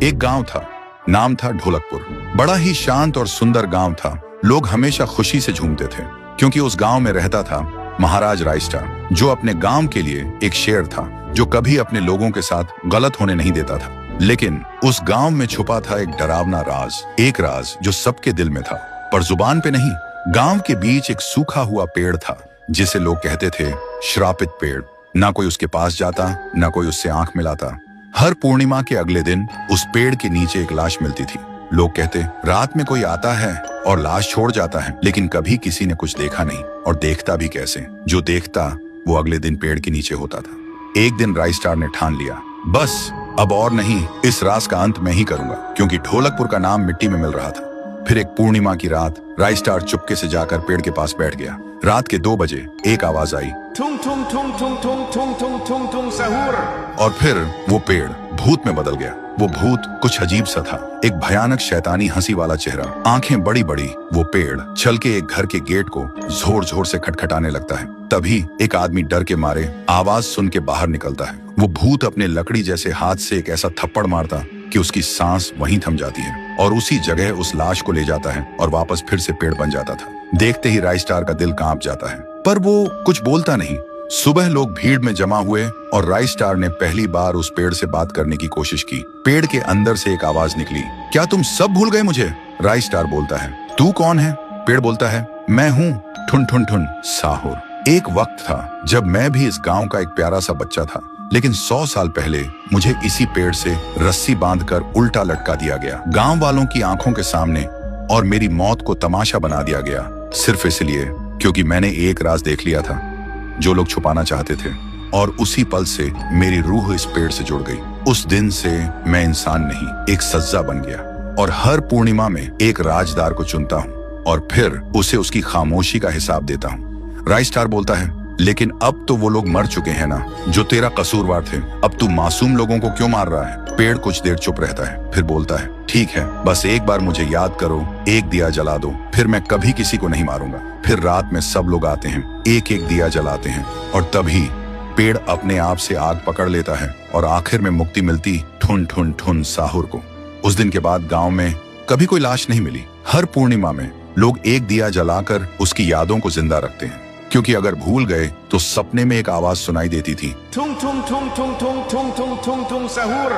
एक गांव था, नाम था ढोलकपुर। बड़ा ही शांत और सुंदर गांव था। लोग हमेशा खुशी से झूमते थे क्योंकि उस गांव में रहता था महाराज रायस्टार, जो अपने गांव के लिए एक शेर था जो कभी अपने लोगों के साथ गलत होने नहीं देता था। लेकिन उस गांव में छुपा था एक डरावना राज, एक राज जो सबके दिल में था पर जुबान पे नहीं। गांव के बीच एक सूखा हुआ पेड़ था जिसे लोग कहते थे श्रापित पेड़। ना कोई उसके पास जाता, ना कोई उससे आंख मिलाता। हर पूर्णिमा के अगले दिन उस पेड़ के नीचे एक लाश मिलती थी। लोग कहते रात में कोई आता है और लाश छोड़ जाता है, लेकिन कभी किसी ने कुछ देखा नहीं और देखता भी कैसे। जो देखता वो अगले दिन पेड़ के नीचे होता था। एक दिन रायस्टार ने ठान लिया, बस अब और नहीं, इस राज का अंत मैं ही करूंगा, क्योंकि ढोलकपुर का नाम मिट्टी में मिल रहा था। फिर एक पूर्णिमा की रात रायस्टार चुपके से जाकर पेड़ के पास बैठ गया। रात के 2 बजे एक आवाज आई, ठुंग ठुंग ठुंग ठुंग ठुंग ठुंग ठुंग ठुंग ठुंग सहूर। और फिर वो पेड़ भूत में बदल गया। वो भूत कुछ अजीब सा था, एक भयानक शैतानी हंसी वाला चेहरा, आंखें बड़ी बड़ी। वो पेड़ चल के एक घर के गेट को जोर जोर से खटखटाने लगता है। तभी एक आदमी डर के मारे आवाज सुन के बाहर निकलता है। वो भूत अपने लकड़ी जैसे हाथ से एक ऐसा थप्पड़ मारता कि उसकी सांस वहीं थम जाती है और उसी जगह उस लाश को ले जाता है और वापस फिर से पेड़ बन जाता था। देखते ही रायस्टार का दिल कांप जाता है, पर वो कुछ बोलता नहीं। सुबह लोग भीड़ में जमा हुए और रायस्टार ने पहली बार उस पेड़ से बात करने की कोशिश की। पेड़ के अंदर से एक आवाज निकली, क्या तुम सब भूल गए मुझे? रायस्टार बोलता है, तू कौन है? पेड़ बोलता है, मैं हूँ ठुन ठुन ठुन साहुर। एक वक्त था जब मैं भी इस गांव का एक प्यारा सा बच्चा था, लेकिन 100 साल पहले मुझे इसी पेड़ से रस्सी बांधकर उल्टा लटका दिया गया, गांव वालों की आंखों के सामने, और मेरी मौत को तमाशा बना दिया गया, सिर्फ इसलिए क्योंकि मैंने एक राज देख लिया था जो लोग छुपाना चाहते थे। और उसी पल से मेरी रूह इस पेड़ से जुड़ गई। उस दिन से मैं इंसान नहीं, एक सज्जा बन गया, और हर पूर्णिमा में एक राजदार को चुनता हूँ और फिर उसे उसकी खामोशी का हिसाब देता हूँ। रायस्टार बोलता है, लेकिन अब तो वो लोग मर चुके हैं ना जो तेरा कसूरवार थे। अब तू मासूम लोगों को क्यों मार रहा है? पेड़ कुछ देर चुप रहता है, फिर बोलता है, ठीक है, बस एक बार मुझे याद करो, एक दिया जला दो, फिर मैं कभी किसी को नहीं मारूंगा। फिर रात में सब लोग आते हैं, एक एक दिया जलाते हैं, और तभी पेड़ अपने आप से आग पकड़ लेता है और आखिर में मुक्ति मिलती ठुन ठुन ठुन साहुर को। उस दिन के बाद गांव में कभी कोई लाश नहीं मिली। हर पूर्णिमा में लोग एक दिया जलाकर उसकी यादों को जिंदा रखते हैं, क्योंकि अगर भूल गए तो सपने में एक आवाज सुनाई देती थी, ठुंग ठुंग ठुंग ठुंग ठुंग ठुंग ठुंग ठुंग ठुंग सहूर।